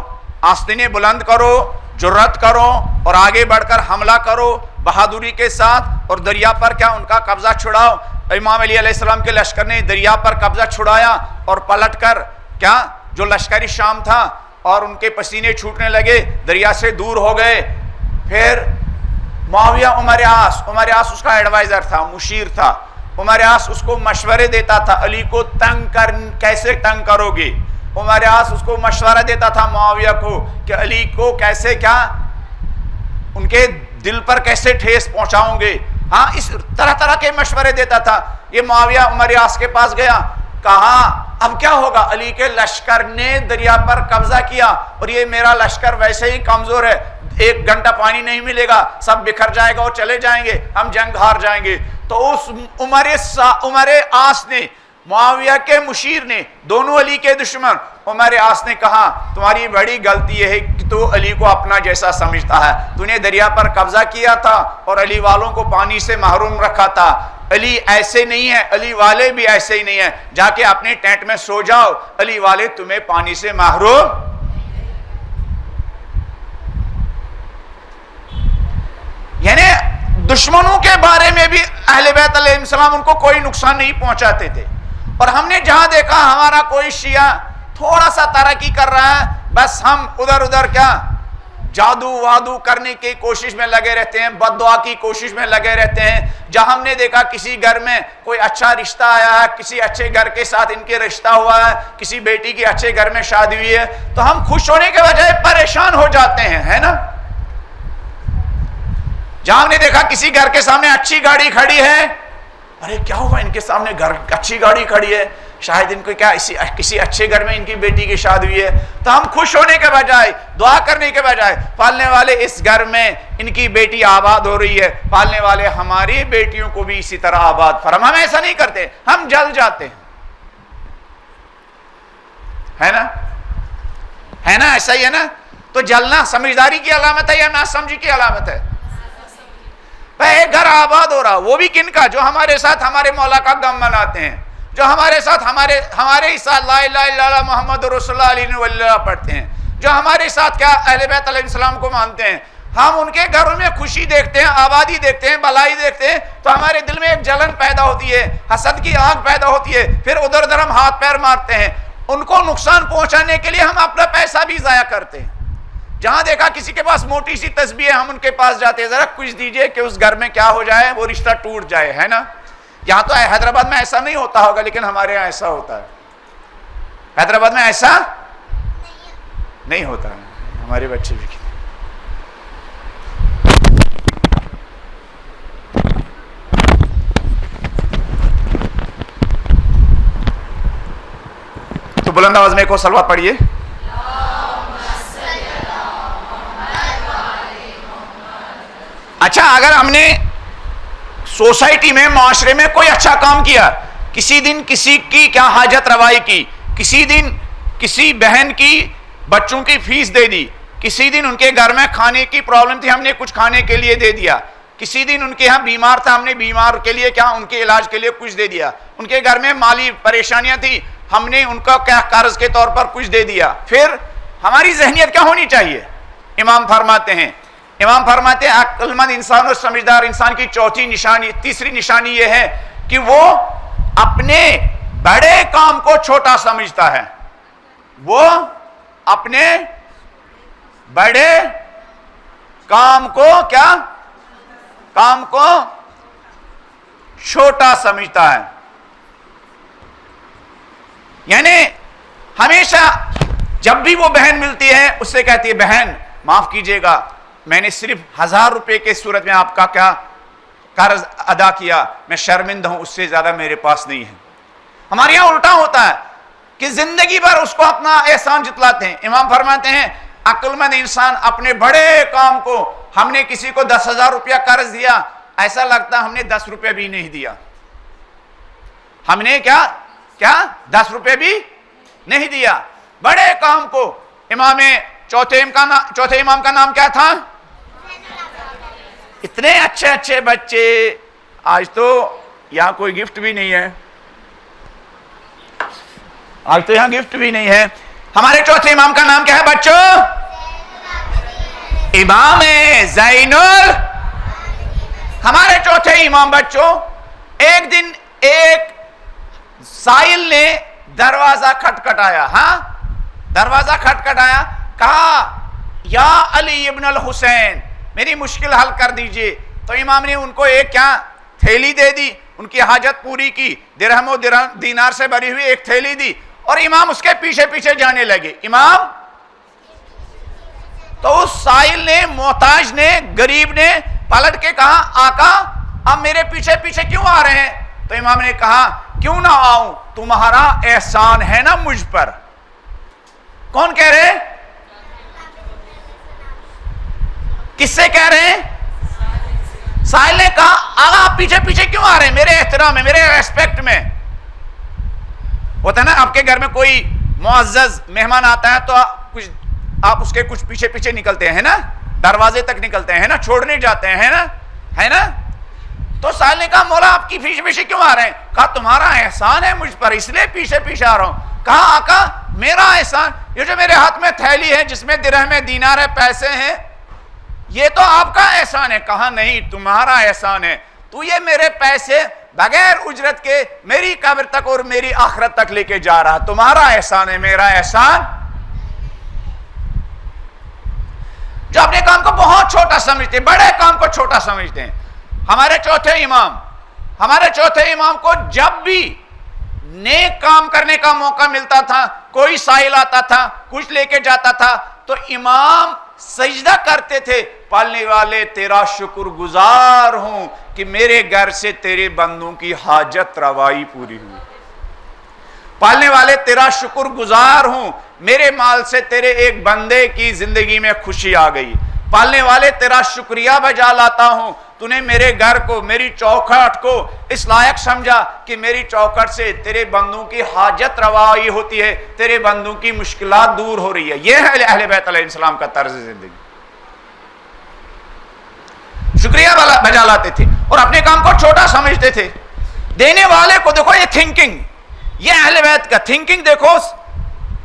آستینیں بلند کرو، جرات کرو اور آگے بڑھ کر حملہ کرو بہادری کے ساتھ، اور دریا پر کیا ان کا قبضہ چھڑاؤ۔ امام علی علیہ السلام کے لشکر نے دریا پر قبضہ چھڑایا اور پلٹ کر کیا جو لشکری شام تھا اور ان کے پسینے چھوٹنے لگے، دریا سے دور ہو گئے۔ پھر معاویہ عمر عاص اس کا ایڈوائزر تھا، مشیر تھا۔ عمر عاص اس کو مشورے دیتا تھا، علی کو کیسے تنگ کرو گے۔ عمر عاص اس کو مشورہ دیتا تھا معاویہ کو کہ علی کو کیسے کیا ان کے دل پر کیسے ٹھیس پہنچاؤں گے، ہاں اس طرح طرح کے مشورے دیتا تھا۔ یہ معاویہ عمر عاص کے پاس گیا، کہا اب کیا ہوگا، علی کے لشکر نے دریا پر قبضہ کیا اور یہ میرا لشکر ویسے ہی کمزور ہے، 1 گھنٹہ پانی نہیں ملے گا، سب بکھر جائے گا اور چلے جائیں گے، ہم جنگ ہار جائیں گے۔ تو اس عمر عاص نے، معاویہ کے مشیر نے، دونوں علی کے دشمن، عمر عاص نے کہا تمہاری بڑی غلطی یہ ہے کہ تو علی کو اپنا جیسا سمجھتا ہے، تو نے دریا پر قبضہ کیا تھا اور علی والوں کو پانی سے محروم رکھا تھا۔ علی ایسے نہیں ہے، علی والے بھی ایسے ہی نہیں ہیں، جا کے اپنے ٹینٹ میں سو جاؤ، علی والے تمہیں پانی سے محروم۔ یعنی دشمنوں کے بارے میں بھی اہل بیت علیہ السلام ان کو کوئی نقصان نہیں پہنچاتے تھے۔ اور ہم نے جہاں دیکھا ہمارا کوئی شیعہ تھوڑا سا ترقی کر رہا ہے، بس ہم ادھر کیا جادو وادو کرنے کی کوشش میں لگے رہتے ہیں، بد دعا کی کوشش میں لگے رہتے ہیں۔ جہاں ہم نے دیکھا کسی گھر میں کوئی اچھا رشتہ آیا ہے، کسی اچھے گھر کے ساتھ ان کے رشتہ ہوا ہے، کسی بیٹی کی اچھے گھر میں شادی ہوئی ہے، تو ہم خوش ہونے کے بجائے پریشان ہو جاتے ہیں، ہے نا۔ جہاں ہم نے دیکھا کسی گھر کے سامنے اچھی گاڑی کھڑی ہے، ارے کیا ہوا ان کے سامنے اچھی گاڑی کھڑی ہے، شاید ان کو کیا کسی اچھے گھر میں ان کی بیٹی کی شادی ہوئی ہے، تو ہم خوش ہونے کے بجائے، دعا کرنے کے بجائے، پالنے والے اس گھر میں ان کی بیٹی آباد ہو رہی ہے، پالنے والے ہماری بیٹیوں کو بھی اسی طرح آباد فرما۔ ہم ایسا نہیں کرتے، ہم جل جاتے ہیں، ہے نا، ایسا ہی ہے نا۔ تو جلنا سمجھداری کی علامت ہے یا ناسمجھی کی علامت ہے؟ ایک گھر آباد ہو رہا، وہ بھی کن کا؟ جو ہمارے ساتھ ہمارے مولا کا غم مناتے ہیں، جو ہمارے ساتھ ہمارے ساتھ لا الہ الا اللہ محمد رسول اللہ علیہ وسلم پڑھتے ہیں، جو ہمارے ساتھ کیا اہل بیت علیہ السلام کو مانتے ہیں، ہم ان کے گھروں میں خوشی دیکھتے ہیں، آبادی دیکھتے ہیں، بلائی دیکھتے ہیں، تو ہمارے دل میں ایک جلن پیدا ہوتی ہے، حسد کی آگ پیدا ہوتی ہے، پھر ادھر ہم ہاتھ پیر مارتے ہیں، ان کو نقصان پہنچانے کے لیے ہم اپنا پیسہ بھی ضائع کرتے ہیں۔ جہاں دیکھا کسی کے پاس موٹی سی تسبیح ہے، ہم ان کے پاس جاتے ہیں، ذرا کچھ دیجئے کہ اس گھر میں کیا ہو جائے، وہ رشتہ ٹوٹ جائے، ہے نا۔ یہاں تو حیدرآباد میں ایسا نہیں ہوتا ہوگا، لیکن ہمارے یہاں ایسا ہوتا ہے۔ حیدرآباد میں ایسا نہیں ہوتا ہے، ہمارے بچے بھی۔ تو بلند آواز میں ایک اور صلوات پڑھیے۔ اچھا، اگر ہم نے سوسائٹی میں، معاشرے میں کوئی اچھا کام کیا، کسی دن کسی کی کیا حاجت روائی کی، کسی دن کسی بہن کی بچوں کی فیس دے دی، کسی دن ان کے گھر میں کھانے کی پرابلم تھی، ہم نے کچھ کھانے کے لیے دے دیا، کسی دن ان کے ہاں بیمار تھا، ہم نے بیمار کے لیے کیا ان کے علاج کے لیے کچھ دے دیا، ان کے گھر میں مالی پریشانیاں تھی، ہم نے ان کا کیا قرض کے طور پر کچھ دے دیا۔ پھر ہماری ذہنیت کیا ہونی چاہیے؟ امام فرماتے ہیں عقل مند انسان اور سمجھدار انسان کی تیسری نشانی یہ ہے کہ وہ اپنے بڑے کام کو چھوٹا سمجھتا ہے، وہ اپنے بڑے کام کو چھوٹا سمجھتا ہے۔ یعنی ہمیشہ جب بھی وہ بہن ملتی ہے اس سے کہتی ہے بہن معاف کیجئے گا، میں نے صرف 1000 روپے کے صورت میں آپ کا کیا قرض ادا کیا، میں شرمندہ ہوں، اس سے زیادہ میرے پاس نہیں ہے۔ ہمارے یہاں الٹا ہوتا ہے کہ زندگی بھر اس کو اپنا احسان جتلاتے ہیں۔ امام فرماتے ہیں عقل مند انسان اپنے بڑے کام کو، ہم نے کسی کو 10,000 روپیہ قرض دیا، ایسا لگتا ہم نے 10 روپے بھی نہیں دیا، ہم نے کیا 10 روپے بھی نہیں دیا۔ بڑے کام کو چوتھے امام کا نام کیا تھا؟ اتنے اچھے بچے، آج تو یہاں کوئی گفٹ بھی نہیں ہے، ہمارے چوتھے امام کا نام کیا ہے بچوں؟ امام زین ہمارے چوتھے امام بچوں، ایک دن ایک سائل نے دروازہ کھٹکھٹایا، ہاں دروازہ کھٹکھٹایا، کہا یا علی ابن الحسین میری مشکل حل کر دیجئے۔ تو امام نے ان کو ایک کیا تھیلی دے دی، ان کی حاجت پوری کی، درہم و دینار سے بھری ہوئی ایک تھیلی دی، اور امام اس کے پیچھے پیچھے جانے لگے۔ امام تو اس سائل نے، محتاج نے، غریب نے پلٹ کے کہا آقا اب میرے پیچھے پیچھے کیوں آ رہے ہیں؟ تو امام نے کہا کیوں نہ آؤں، تمہارا احسان ہے نا مجھ پر۔ کون کہہ رہے؟ کس سے کہہ رہے ہیں؟ سائل نے کہا آقا آپ پیچھے پیچھے کیوں آ رہے ہیں؟ میرے احترام میں، میرے ریسپیکٹ میں۔ ہوتا ہے نا آپ کے گھر میں کوئی معزز مہمان آتا ہے تو آپ اس کے کچھ پیچھے پیچھے نکلتے ہیں نا، دروازے تک نکلتے ہیں نا، چھوڑنے جاتے ہیں نا، ہے نا؟ تو سائل نے کہا مولا آپ کی پیچھے پیچھے کیوں آ رہے ہیں؟ کہا تمہارا احسان ہے مجھ پر اس لیے پیچھے پیچھے آ رہا ہوں۔ کہا آقا میرا احسان، یہ جو میرے ہاتھ میں تھیلی ہے جس میں درہم دینار ہے، پیسے ہیں، یہ تو آپ کا احسان ہے۔ کہا نہیں تمہارا احسان ہے، تو یہ میرے پیسے بغیر اجرت کے میری قبر تک اور میری آخرت تک لے کے جا رہا، تمہارا احسان ہے، میرا احسان۔ جو اپنے کام کو بہت چھوٹا سمجھتے، بڑے کام کو چھوٹا سمجھتے ہیں۔ ہمارے چوتھے امام کو جب بھی نیک کام کرنے کا موقع ملتا تھا، کوئی سائل آتا تھا، کچھ لے کے جاتا تھا، تو امام سجدہ کرتے تھے، پالنے والے تیرا شکر گزار ہوں کہ میرے گھر سے تیرے بندوں کی حاجت روائی پوری ہوئی، پالنے والے تیرا شکر گزار ہوں میرے مال سے تیرے ایک بندے کی زندگی میں خوشی آ گئی، پالنے والے تیرا شکریہ بجا لاتا ہوں تو نے میرے گھر کو، میری چوکھٹ کو اس لائق سمجھا کہ میری چوکھٹ سے تیرے بندوں کی حاجت روائی ہوتی ہے، تیرے بندوں کی مشکلات دور ہو رہی ہے۔ یہ ہے اہل بیت علیہ السلام کا طرز زندگی، شکریہ بجا لاتے تھے اور اپنے کام کو چھوٹا سمجھتے تھے۔ دینے والے کو دیکھو، یہ تھنکنگ، یہ اہل بیت کا تھنکنگ دیکھو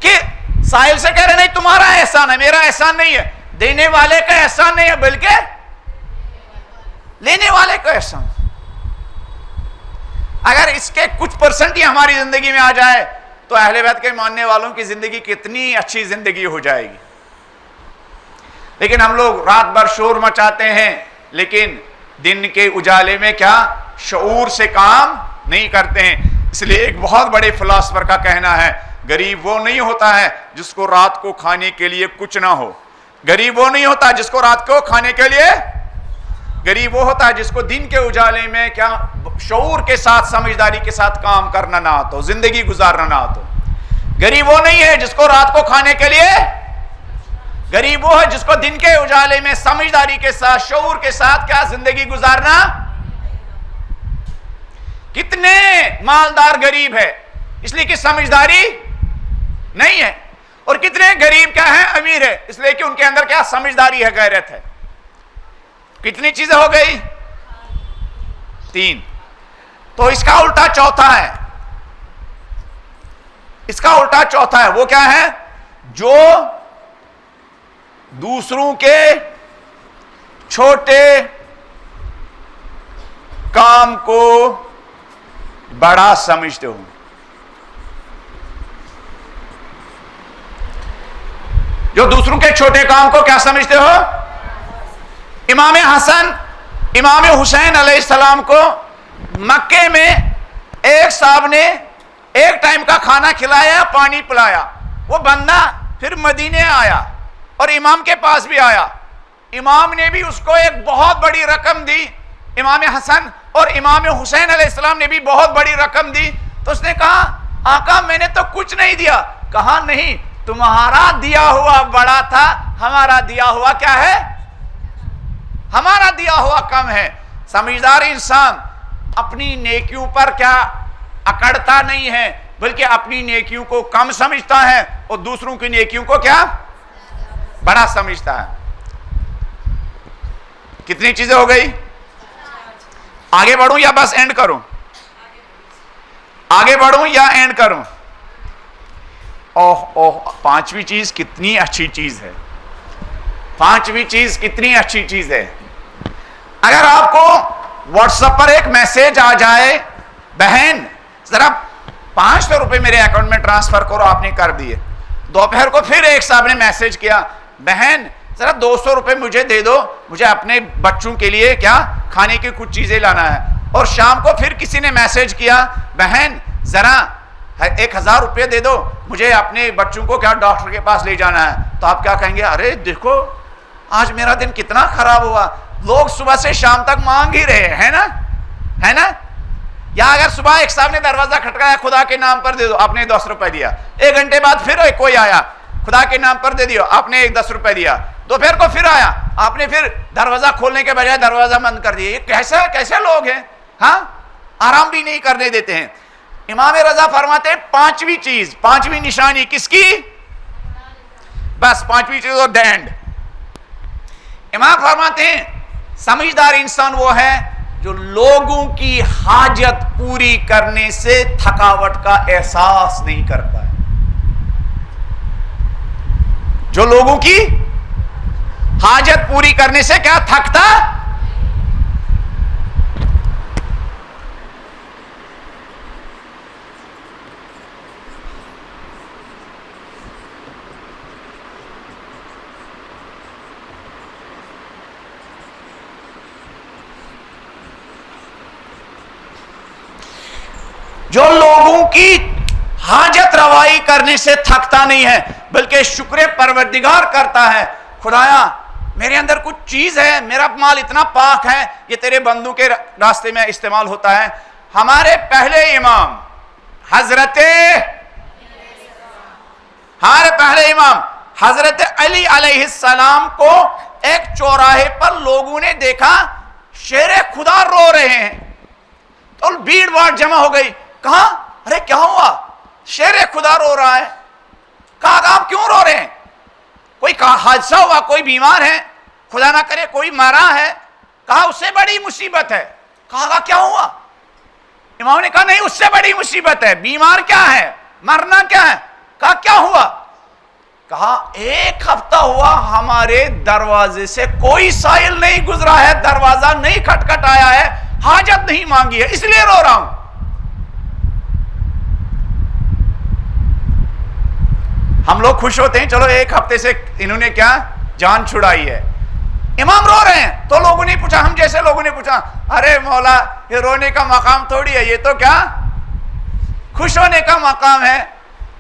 کہ سائل سے کہہ رہے نہیں تمہارا احسان ہے، میرا احسان نہیں ہے، دینے والے کا احسان نہیں ہے بلکہ لینے والے کا احسان۔ اگر اس کے کچھ پرسنٹ ہی ہماری زندگی میں آ جائے تو اہل بیت کے ماننے والوں کی زندگی کتنی اچھی زندگی ہو جائے گی۔ لیکن ہم لوگ رات بھر شور مچاتے ہیں لیکن دن کے اجالے میں کیا شعور سے کام نہیں کرتے ہیں۔ اس لیے ایک بہت بڑے فلاسفر کا کہنا ہے، غریب وہ نہیں ہوتا ہے جس کو رات کو کھانے کے لیے کچھ نہ ہو، غریب وہ نہیں ہوتا جس کو رات کو کھانے کے لیے، غریب وہ ہوتا ہے جس کو دن کے اجالے میں کیا شعور کے ساتھ، سمجھداری کے ساتھ کام کرنا نہ آتا ہو، زندگی گزارنا نہ آتا ہو۔ غریب وہ نہیں ہے جس کو رات کو کھانے کے لیے، غریب وہ ہے جس کو دن کے اجالے میں سمجھداری کے ساتھ، شعور کے ساتھ کیا زندگی گزارنا۔ کتنے مالدار غریب ہے اس لیے کہ سمجھداری نہیں ہے، اور کتنے غریب کیا ہے امیر ہے اس لیے کہ ان کے اندر کیا سمجھداری ہے، غیرت ہے۔ کتنی چیزیں ہو گئی؟ 3۔ تو اس کا الٹا چوتھا ہے، اس کا الٹا چوتھا ہے، وہ کیا ہے؟ جو دوسروں کے چھوٹے کام کو بڑا سمجھتے ہو۔ جو دوسروں کے چھوٹے کام کو کیا سمجھتے ہو؟ امام حسن، امام حسین علیہ السلام کو مکے میں ایک صاحب نے ایک ٹائم کا کھانا کھلایا، پانی پلایا، وہ بندہ پھر مدینے آیا اور امام کے پاس بھی آیا، امام نے بھی اس کو ایک بہت بڑی رقم دی، امام حسن اور امام حسین علیہ السلام نے بھی بہت بڑی رقم دی، تو اس نے کہا آقا میں نے تو کچھ نہیں دیا۔ کہا نہیں، تمہارا دیا ہوا بڑا تھا، ہمارا دیا ہوا کیا ہے؟ ہمارا دیا ہوا کم ہے۔ سمجھدار انسان اپنی نیکیوں پر کیا اکڑتا نہیں ہے بلکہ اپنی نیکیوں کو کم سمجھتا ہے اور دوسروں کی نیکیوں کو کیا بڑا سمجھتا ہے۔ کتنی چیزیں ہو گئی؟ آگے بڑھوں یا بس اینڈ کروں؟ آگے بڑھوں یا اینڈ کروں؟ اوہ اوہ، پانچویں چیز کتنی اچھی چیز ہے، پانچویں چیز کتنی اچھی چیز ہے۔ اگر آپ کو واٹس ایپ پر ایک میسج آ جائے، بہن ذرا 500 روپے میرے اکاؤنٹ میں ٹرانسفر کرو، آپ نے کر دیے۔ دوپہر کو پھر ایک صاحب نے میسج کیا، بہن ذرا 200 روپے مجھے دے دو، مجھے اپنے بچوں کے لیے کیا کھانے کی کچھ چیزیں لانا ہے۔ اور شام کو پھر کسی نے میسج کیا، بہن ذرا 1000 روپے دے دو، مجھے اپنے بچوں کو کیا ڈاکٹر کے پاس لے جانا ہے۔ تو آپ کیا کہیں گے؟ ارے دیکھو آج میرا دن کتنا خراب ہوا، لوگ صبح سے شام تک مانگ ہی رہے ہیں نا، ہے نا؟ یا اگر صبح ایک صاحب نے دروازہ کھٹکایا، خدا کے نام پر دے دو، آپ نے 10 روپے دیا۔ 1 گھنٹے بعد پھر کوئی آیا، خدا کے نام پر دے دیو، آپ نے 10 روپے دیا۔ دوپہر کو پھر آیا، آپ نے پھر دروازہ کھولنے کے بجائے دروازہ بند کر دیا۔ یہ کیسے لوگ ہیں؟ ہاں، آرام بھی نہیں کرنے دیتے ہیں۔ امام رضا فرماتے ہیں پانچویں چیز، پانچویں نشانی کس کی؟ بس پانچویں چیز اور ڈینڈ۔ امام فرماتے ہیں سمجھدار انسان وہ ہے جو لوگوں کی حاجت پوری کرنے سے تھکاوٹ کا احساس نہیں کرتا ہے، جو لوگوں کی حاجت پوری کرنے سے کیا تھکتا۔ جو لوگوں کی حاجت روائی کرنے سے تھکتا نہیں ہے بلکہ شکر پروردگار کرتا ہے، خدایا میرے اندر کچھ چیز ہے، میرا مال اتنا پاک ہے، یہ تیرے بندوں کے راستے میں استعمال ہوتا ہے۔ ہمارے پہلے امام حضرت علی علیہ السلام کو ایک چوراہے پر لوگوں نے دیکھا، شیر خدا رو رہے ہیں، تو بھیڑ باڑ جمع ہو گئی۔ کہا ارے کیا ہوا؟ شیر خدا رو رہا ہے۔ کہا آپ کیوں رو رہے ہیں؟ کوئی حادثہ ہوا، کوئی بیمار ہے، خدا نہ کرے کوئی مرا ہے؟ کہا اس سے بڑی مصیبت ہے۔ کہا کیا ہوا؟ امام نے کہا نہیں، اس سے بڑی مصیبت ہے۔ بیمار کیا ہے؟ مرنا کیا ہے؟ کہا کیا ہوا؟ کہا 1 ہفتہ ہوا ہمارے دروازے سے کوئی سائل نہیں گزرا ہے، دروازہ نہیں کھٹکھٹایا ہے، حاجت نہیں مانگی ہے، اس لیے رو رہا ہوں۔ ہم لوگ خوش ہوتے ہیں چلو 1 ہفتے سے انہوں نے کیا جان چھڑائی ہے، امام رو رہے ہیں۔ تو لوگوں نے پوچھا، ہم جیسے لوگوں نے پوچھا، ارے مولا یہ رونے کا مقام تھوڑی ہے، یہ تو کیا خوش ہونے کا مقام ہے،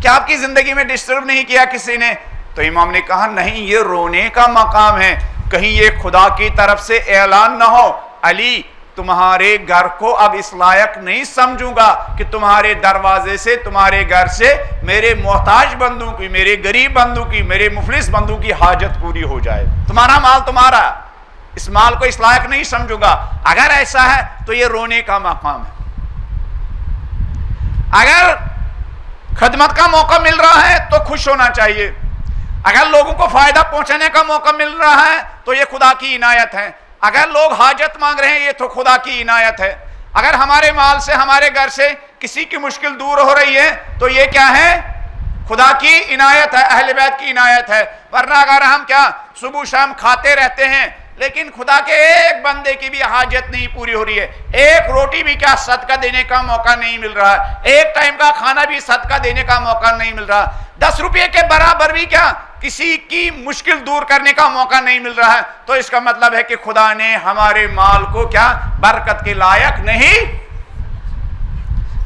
کیا آپ کی زندگی میں ڈسٹرب نہیں کیا کسی نے؟ تو امام نے کہا نہیں، یہ رونے کا مقام ہے، کہیں یہ خدا کی طرف سے اعلان نہ ہو، علی تمہارے گھر کو اب اس لائق نہیں سمجھوں گا کہ تمہارے دروازے سے، تمہارے گھر سے میرے محتاج بندوں کی، میرے غریب بندوں کی، میرے مفلس بندوں کی حاجت پوری ہو جائے۔ تمہارا مال تمہارا، اس مال کو اس لائق نہیں سمجھوں گا۔ اگر ایسا ہے تو یہ رونے کا مقام ہے۔ اگر خدمت کا موقع مل رہا ہے تو خوش ہونا چاہیے، اگر لوگوں کو فائدہ پہنچانے کا موقع مل رہا ہے تو یہ خدا کی عنایت ہے، اگر لوگ حاجت مانگ رہے ہیں یہ تو خدا کی عنایت ہے، اگر ہمارے مال سے، ہمارے گھر سے کسی کی مشکل دور ہو رہی ہے تو یہ کیا ہے؟ خدا کی عنایت ہے، اہل بیت کی عنایت ہے۔ ورنہ اگر ہم کیا صبح شام کھاتے رہتے ہیں لیکن خدا کے ایک بندے کی بھی حاجت نہیں پوری ہو رہی ہے، ایک روٹی بھی کیا صدقہ دینے کا موقع نہیں مل رہا، ایک ٹائم کا کھانا بھی صدقہ دینے کا موقع نہیں مل رہا، 10 روپے کے برابر بھی کیا کسی کی مشکل دور کرنے کا موقع نہیں مل رہا ہے، تو اس کا مطلب ہے کہ خدا نے ہمارے مال کو کیا برکت کے لائق نہیں۔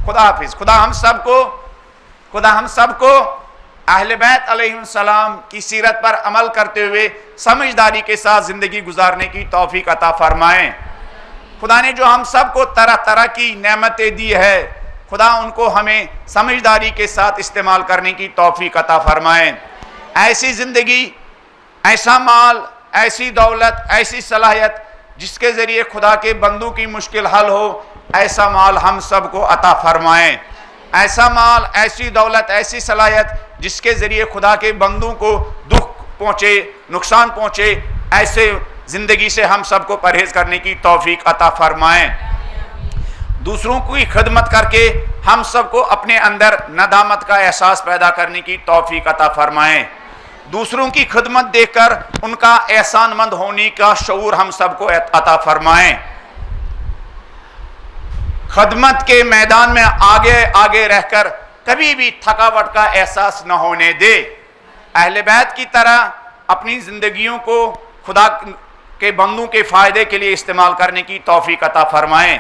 خدا حافظ۔ خدا ہم سب کو اہل بیت علیہ السلام کی سیرت پر عمل کرتے ہوئے سمجھداری کے ساتھ زندگی گزارنے کی توفیق عطا فرمائیں۔ خدا نے جو ہم سب کو طرح طرح کی نعمتیں دی ہے، خدا ان کو ہمیں سمجھداری کے ساتھ استعمال کرنے کی توفیق عطا فرمائیں۔ ایسی زندگی، ایسا مال، ایسی دولت، ایسی صلاحیت جس کے ذریعے خدا کے بندوں کی مشکل حل ہو، ایسا مال ہم سب کو عطا فرمائیں۔ ایسا مال، ایسی دولت، ایسی صلاحیت جس کے ذریعے خدا کے بندوں کو دکھ پہنچے، نقصان پہنچے، ایسے زندگی سے ہم سب کو پرہیز کرنے کی توفیق عطا فرمائیں۔ دوسروں کی خدمت کر کے ہم سب کو اپنے اندر ندامت کا احساس پیدا کرنے کی توفیق عطا فرمائیں. دوسروں کی خدمت دیکھ کر ان کا احسان مند ہونے کا شعور ہم سب کو عطا فرمائیں. خدمت کے میدان میں آگے آگے رہ کر کبھی بھی تھکاوٹ کا احساس نہ ہونے دے. اہل بیت کی طرح اپنی زندگیوں کو خدا کے بندوں کے فائدے کے لیے استعمال کرنے کی توفیق عطا فرمائیں.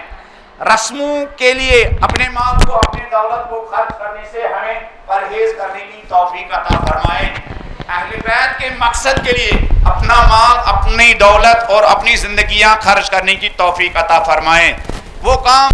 رسموں کے لیے اپنے مال کو اپنی دولت کو خرچ کرنے سے ہمیں پرہیز کرنے کی توفیق عطا فرمائیں. اہل بیت کے مقصد کے لیے اپنا مال اپنی دولت اور اپنی زندگیاں خرچ کرنے کی توفیق عطا فرمائیں. وہ کام